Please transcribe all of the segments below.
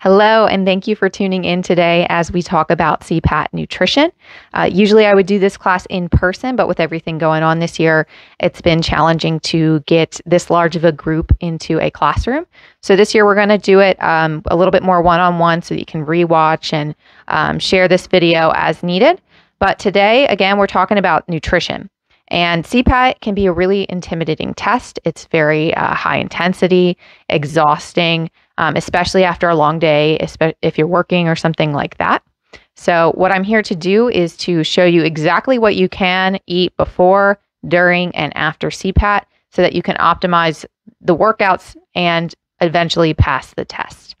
Hello, and thank you for tuning in today as we talk about CPAT nutrition. Usually I would do this class in person, but with everything going on this year, it's been challenging to get this large of a group into a classroom. So this year we're going to do it a little bit more one-on-one so that you can rewatch and share this video as needed. But today, again, we're talking about nutrition. And CPAT can be a really intimidating test. It's very high intensity, exhausting, especially after a long day, if you're working or something like that. So what I'm here to do is to show you exactly what you can eat before, during, and after CPAT so that you can optimize the workouts and eventually pass the test.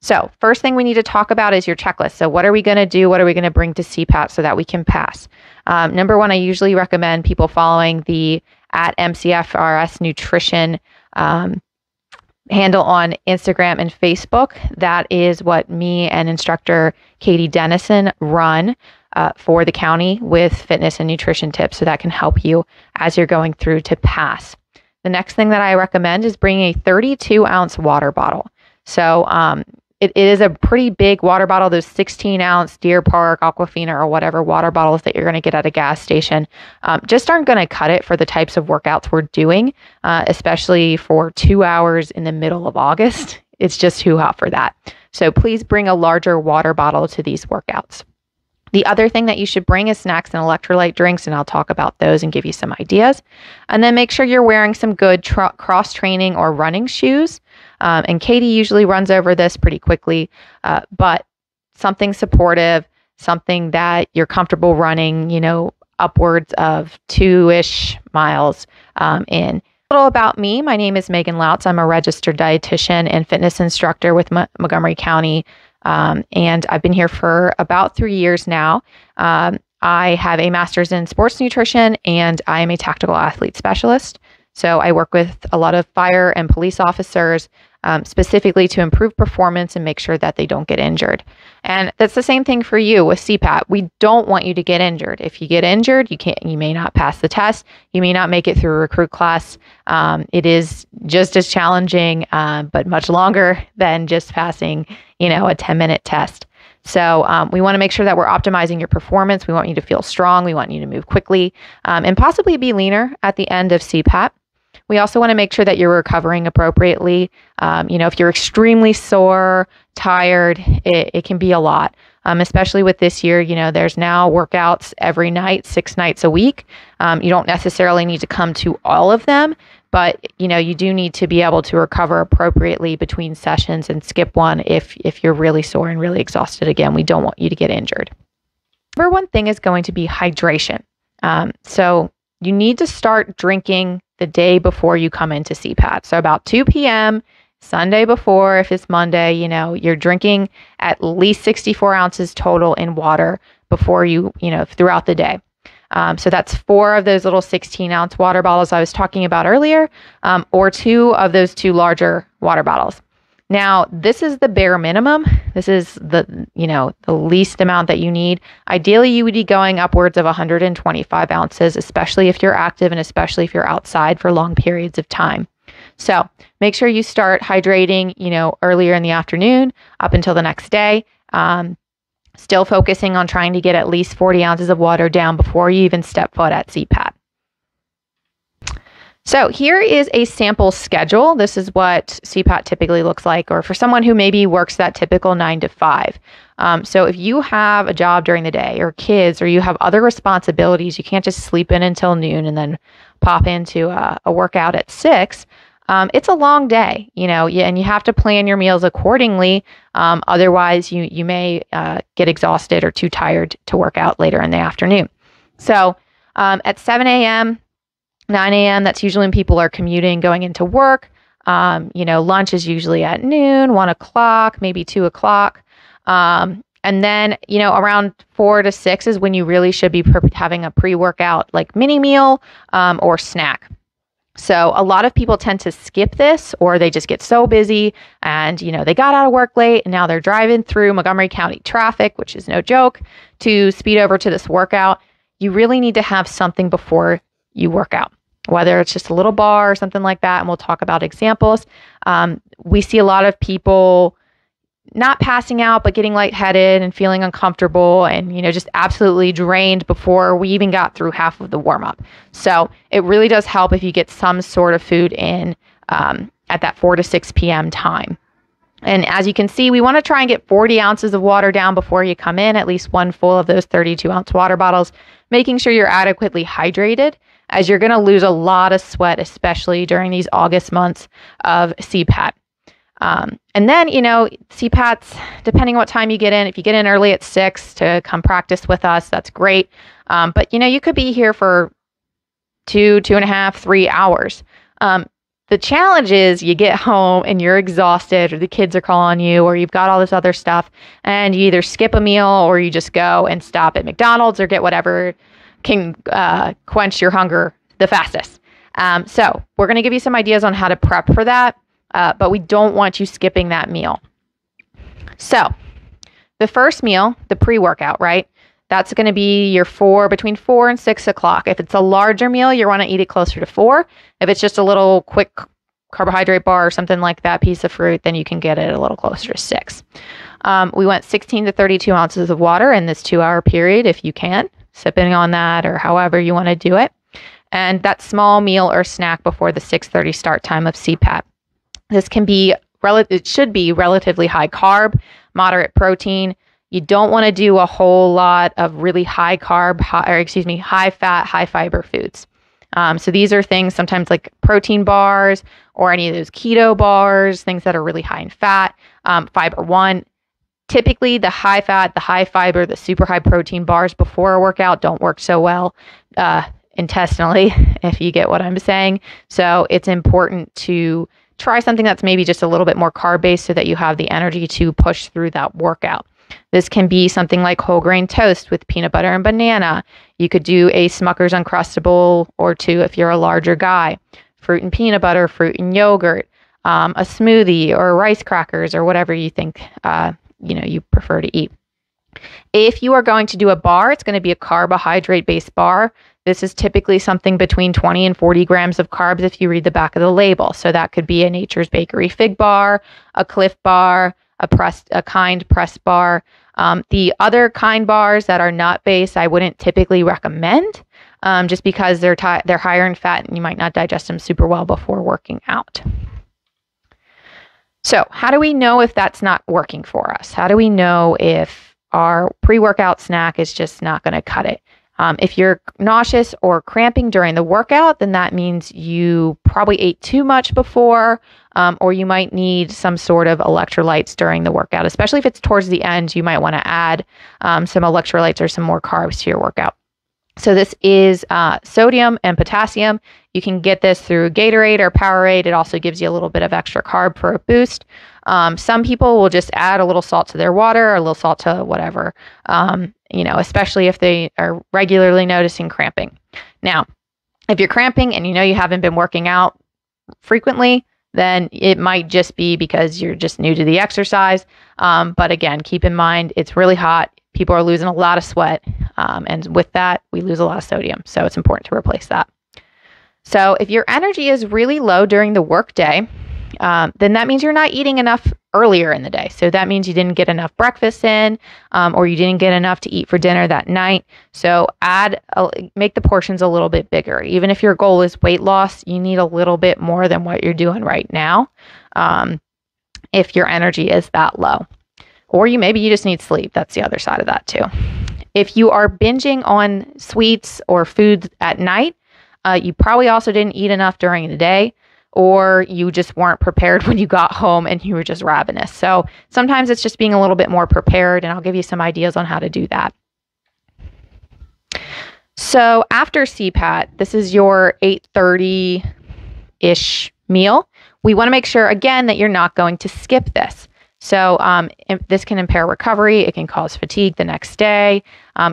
So first thing we need to talk about is your checklist. So what are we going to do? What are we going to bring to CPAT so that we can pass? Number one, I usually recommend people following the @MCFRS Nutrition handle on Instagram and Facebook. That is what me and instructor Katie Dennison run for the county with fitness and nutrition tips. So that can help you as you're going through to pass. The next thing that I recommend is bringing a 32-ounce water bottle. So it is a pretty big water bottle. Those 16-ounce Deer Park, Aquafina, or whatever water bottles that you're going to get at a gas station just aren't going to cut it for the types of workouts we're doing, especially for 2 hours in the middle of August. It's just too hot for that. So please bring a larger water bottle to these workouts. The other thing that you should bring is snacks and electrolyte drinks, and I'll talk about those and give you some ideas. And then make sure you're wearing some good cross-training or running shoes. And Katie usually runs over this pretty quickly, but something supportive, something that you're comfortable running, upwards of 2-ish miles in. A little about me. My name is Megan Lautz. I'm a registered dietitian and fitness instructor with Montgomery County. And I've been here for about 3 years now. I have a master's in sports nutrition and I am a tactical athlete specialist. So I work with a lot of fire and police officers specifically to improve performance and make sure that they don't get injured. And that's the same thing for you with CPAT. We don't want you to get injured. If you get injured, you may not pass the test. You may not make it through a recruit class. It is just as challenging, but much longer than just passing, a 10-minute test. So we want to make sure that we're optimizing your performance. We want you to feel strong. We want you to move quickly and possibly be leaner at the end of CPAT. We also want to make sure that you're recovering appropriately. If you're extremely sore, tired, it can be a lot, especially with this year. There's now workouts every night, 6 nights a week. You don't necessarily need to come to all of them, but, you do need to be able to recover appropriately between sessions and skip one if you're really sore and really exhausted. Again, we don't want you to get injured. Number one thing is going to be hydration. So you need to start drinking the day before you come into CPAT. So about 2 p.m. Sunday before, if it's Monday, you're drinking at least 64 ounces total in water before you throughout the day. So that's 4 of those little 16-ounce water bottles I was talking about earlier, or 2 of those 2 larger water bottles. Now, this is the bare minimum. This is the least amount that you need. Ideally, you would be going upwards of 125 ounces, especially if you're active and especially if you're outside for long periods of time. So make sure you start hydrating, earlier in the afternoon up until the next day. Still focusing on trying to get at least 40 ounces of water down before you even step foot at CPAT. So here is a sample schedule. This is what CPAT typically looks like, or for someone who maybe works that typical 9 to 5. So if you have a job during the day or kids, or you have other responsibilities, you can't just sleep in until noon and then pop into a workout at 6. It's a long day, and you have to plan your meals accordingly. Otherwise, you may get exhausted or too tired to work out later in the afternoon. So at 7 a.m., 9 a.m., that's usually when people are commuting, going into work. Lunch is usually at noon, 1 o'clock, maybe 2 o'clock. And then, around 4 to 6 is when you really should be having a pre-workout like mini meal or snack. So a lot of people tend to skip this, or they just get so busy and, they got out of work late and now they're driving through Montgomery County traffic, which is no joke, to speed over to this workout. You really need to have something before you work out, whether it's just a little bar or something like that. And we'll talk about examples. We see a lot of people not passing out, but getting lightheaded and feeling uncomfortable and, just absolutely drained before we even got through half of the warm up. So it really does help if you get some sort of food in at that 4 to 6 p.m. time. And as you can see, we want to try and get 40 ounces of water down before you come in, at least one full of those 32-ounce water bottles, making sure you're adequately hydrated, as you're going to lose a lot of sweat, especially during these August months of CPAT. And then, CPATs, depending on what time you get in, if you get in early at 6 to come practice with us, that's great. But, you could be here for 2.5, 3 hours. The challenge is you get home and you're exhausted, or the kids are calling you, or you've got all this other stuff, and you either skip a meal or you just go and stop at McDonald's or get whatever can quench your hunger the fastest. So we're going to give you some ideas on how to prep for that, but we don't want you skipping that meal. So the first meal, the pre-workout, right? That's going to be between 4 and 6 o'clock. If it's a larger meal, you want to eat it closer to 4. If it's just a little quick carbohydrate bar or something like that, piece of fruit, then you can get it a little closer to 6. We went 16 to 32 ounces of water in this 2-hour period, if you can, sipping on that or however you want to do it. And that small meal or snack before the 6:30 start time of CPAT. This it should be relatively high carb, moderate protein. You don't want to do a whole lot of really high carb, high fat, high fiber foods. So these are things sometimes like protein bars or any of those keto bars, things that are really high in fat, fiber one. Typically the high fat, the high fiber, the super high protein bars before a workout don't work so well intestinally, if you get what I'm saying. So it's important to try something that's maybe just a little bit more carb based so that you have the energy to push through that workout. This can be something like whole grain toast with peanut butter and banana. You could do a Smucker's Uncrustable or 2 if you're a larger guy. Fruit and peanut butter, fruit and yogurt, a smoothie or rice crackers or whatever you think you prefer to eat. If you are going to do a bar, it's going to be a carbohydrate-based bar. This is typically something between 20 and 40 grams of carbs if you read the back of the label. So that could be a Nature's Bakery fig bar, a Cliff bar, a Kind press bar. The other Kind bars that are nut-based, I wouldn't typically recommend just because they're higher in fat and you might not digest them super well before working out. So how do we know if that's not working for us? How do we know if our pre-workout snack is just not going to cut it? If you're nauseous or cramping during the workout, then that means you probably ate too much before, or you might need some sort of electrolytes during the workout. Especially if it's towards the end, you might want to add some electrolytes or some more carbs to your workout. So this is sodium and potassium. You can get this through Gatorade or Powerade. It also gives you a little bit of extra carb for a boost. Some people will just add a little salt to their water or a little salt to whatever, especially if they are regularly noticing cramping. Now, if you're cramping and you haven't been working out frequently, then it might just be because you're just new to the exercise. But again, keep in mind, it's really hot. People are losing a lot of sweat. And with that, we lose a lot of sodium. So it's important to replace that. So if your energy is really low during the workday, then that means you're not eating enough earlier in the day. So that means you didn't get enough breakfast in, or you didn't get enough to eat for dinner that night. So make the portions a little bit bigger. Even if your goal is weight loss, you need a little bit more than what you're doing right now, if your energy is that low. Or maybe you just need sleep. That's the other side of that too. If you are binging on sweets or foods at night, you probably also didn't eat enough during the day, or you just weren't prepared when you got home and you were just ravenous. So sometimes it's just being a little bit more prepared, and I'll give you some ideas on how to do that. So after CPAT, this is your 8:30-ish meal. We want to make sure, again, that you're not going to skip this. So this can impair recovery. It can cause fatigue the next day.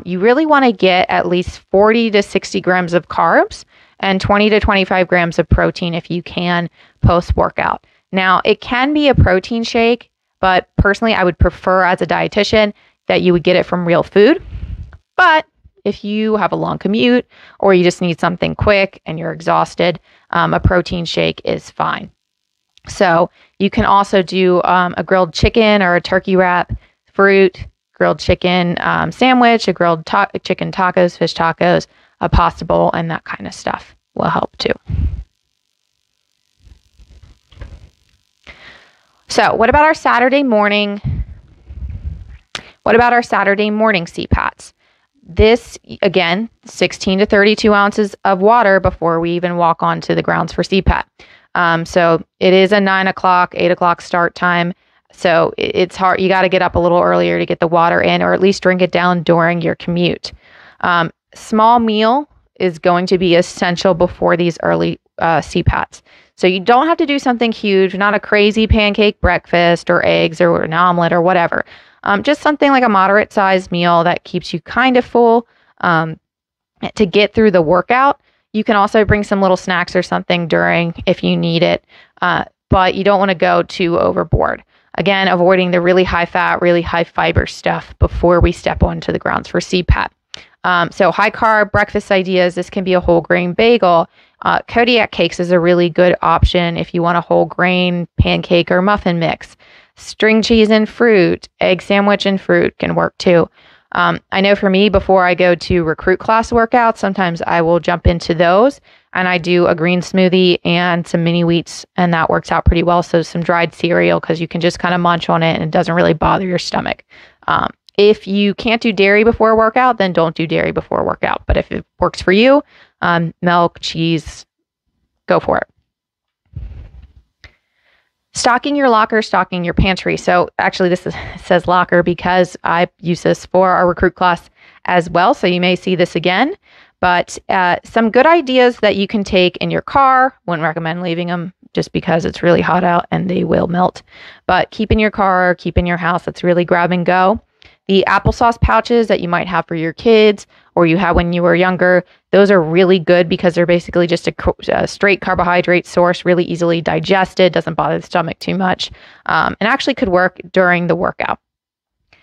You really want to get at least 40 to 60 grams of carbs and 20 to 25 grams of protein if you can post-workout. Now, it can be a protein shake, but personally, I would prefer as a dietitian that you would get it from real food. But if you have a long commute or you just need something quick and you're exhausted, a protein shake is fine. So you can also do a grilled chicken or a turkey wrap, fruit, grilled chicken sandwich, a grilled chicken tacos, fish tacos, a pasta bowl, and that kind of stuff will help too. So what about our Saturday morning? What about our Saturday morning CPATs? This, again, 16 to 32 ounces of water before we even walk onto the grounds for CPAT. So it is a 9 o'clock, 8 o'clock start time. So it's hard. You got to get up a little earlier to get the water in, or at least drink it down during your commute. Small meal is going to be essential before these early CPATs. So you don't have to do something huge, not a crazy pancake breakfast or eggs or an omelet or whatever. Just something like a moderate sized meal that keeps you kind of full to get through the workout. You can also bring some little snacks or something during if you need it, but you don't want to go too overboard. Again, avoiding the really high fat, really high fiber stuff before we step onto the grounds for CPAT. So high carb breakfast ideas, this can be a whole grain bagel. Kodiak cakes is a really good option if you want a whole grain pancake or muffin mix. String cheese and fruit, egg sandwich and fruit can work too. I know for me, before I go to recruit class workouts, sometimes I will jump into those and I do a green smoothie and some mini wheats, and that works out pretty well. So some dried cereal, because you can just kind of munch on it and it doesn't really bother your stomach. If you can't do dairy before a workout, then don't do dairy before a workout. But if it works for you, milk, cheese, go for it. Stocking your locker, stocking your pantry. So actually says locker because I use this for our recruit class as well. So you may see this again, but some good ideas that you can take in your car. Wouldn't recommend leaving them just because it's really hot out and they will melt, but keep in your car, keep in your house. That's really grab and go. The applesauce pouches that you might have for your kids or you had when you were younger, those are really good because they're basically just a straight carbohydrate source, really easily digested, doesn't bother the stomach too much, and actually could work during the workout.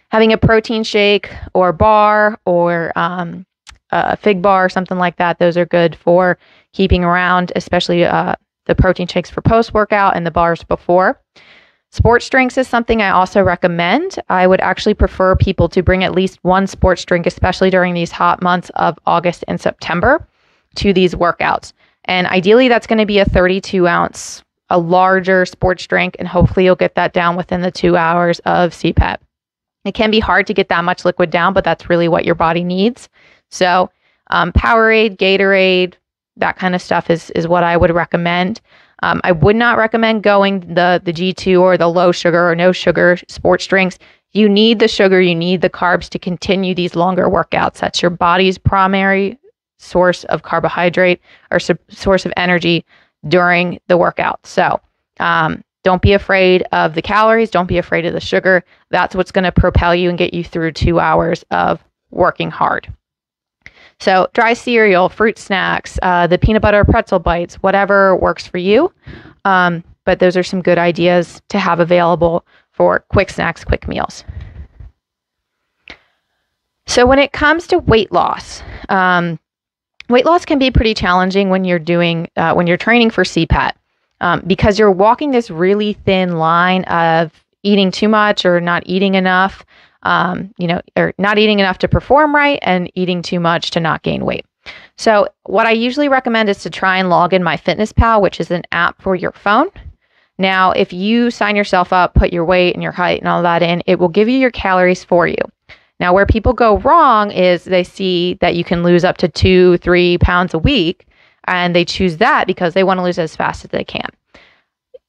Having a protein shake or bar or a fig bar or something like that, those are good for keeping around, especially the protein shakes for post-workout and the bars before. Sports drinks is something I also recommend. I would actually prefer people to bring at least one sports drink, especially during these hot months of August and September, to these workouts. And ideally, that's going to be a 32 ounce, a larger sports drink, and hopefully you'll get that down within the 2 hours of CPAT. It can be hard to get that much liquid down, but that's really what your body needs. So Powerade, Gatorade, that kind of stuff is what I would recommend. I would not recommend going the G2 or the low sugar or no sugar sports drinks. You need the sugar, you need the carbs to continue these longer workouts. That's your body's primary source of carbohydrate or source of energy during the workout. So don't be afraid of the calories. Don't be afraid of the sugar. That's what's going to propel you and get you through 2 hours of working hard. So dry cereal, fruit snacks, the peanut butter pretzel bites, whatever works for you. But those are some good ideas to have available for quick snacks, quick meals. So when it comes to weight loss can be pretty challenging when you're training for CPAT, because you're walking this really thin line of eating too much or not eating enough. Or not eating enough to perform right and eating too much to not gain weight. So what I usually recommend is to try and log in MyFitnessPal, which is an app for your phone. Now, if you sign yourself up, put your weight and your height and all that in, it will give you your calories for you. Now, where people go wrong is they see that you can lose up to 2-3 pounds a week, and they choose that because they want to lose as fast as they can.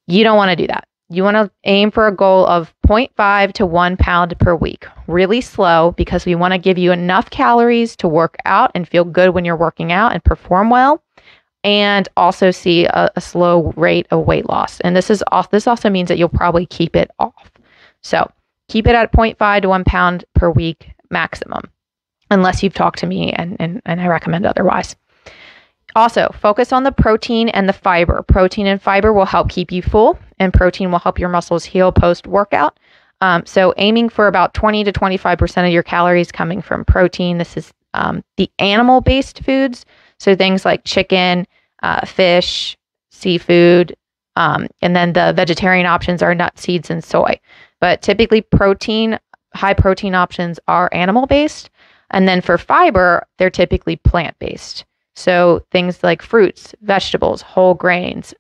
You don't want to do that. You want to aim for a goal of 0.5 to 1 pound per week. Really slow, because we want to give you enough calories to work out and feel good when you're working out and perform well, and also see a slow rate of weight loss. And this also means that you'll probably keep it off. So keep it at 0.5 to 1 pound per week maximum, unless you've talked to me and I recommend otherwise. Also, focus on the protein and the fiber. Protein and fiber will help keep you full, and protein will help your muscles heal post-workout. So aiming for about 20 to 25% of your calories coming from protein. This is the animal-based foods. So things like chicken, fish, seafood, And then the vegetarian options are nuts, seeds, and soy. But typically high protein options are animal based. And then for fiber, they're typically plant based. So things like fruits, vegetables, whole grains,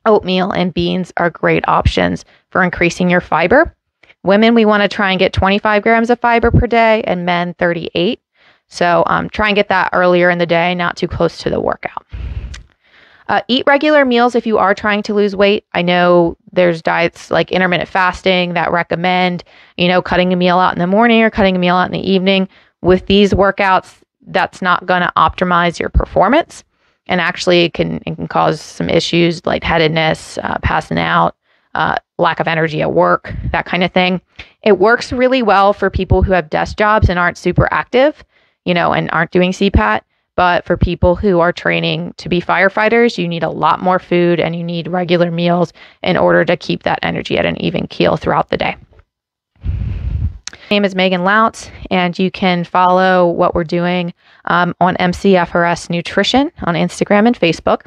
oatmeal, and beans are great options for increasing your fiber. Women, we want to try and get 25 grams of fiber per day, and men 38. So try and get that earlier in the day, not too close to the workout. Eat regular meals if you are trying to lose weight. I know there's diets like intermittent fasting that recommend, cutting a meal out in the morning or cutting a meal out in the evening. With these workouts, that's not going to optimize your performance. And actually it can cause some issues, lightheadedness, passing out, lack of energy at work, that kind of thing. It works really well for people who have desk jobs and aren't super active, and aren't doing CPAT. But for people who are training to be firefighters, you need a lot more food and you need regular meals in order to keep that energy at an even keel throughout the day. My name is Megan Lautz, and you can follow what we're doing on MCFRS Nutrition on Instagram and Facebook.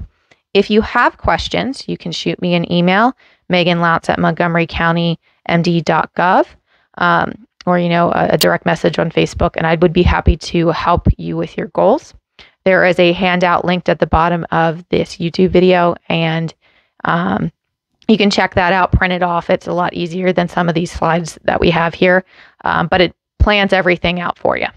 If you have questions, you can shoot me an email, meganlautz@montgomerycountymd.gov, or a direct message on Facebook, and I would be happy to help you with your goals. There is a handout linked at the bottom of this YouTube video, and you can check that out, print it off. It's a lot easier than some of these slides that we have here, but it plans everything out for you.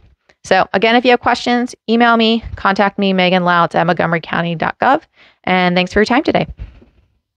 So again, if you have questions, email me, contact me, Megan Lautz at montgomerycounty.gov, and thanks for your time today.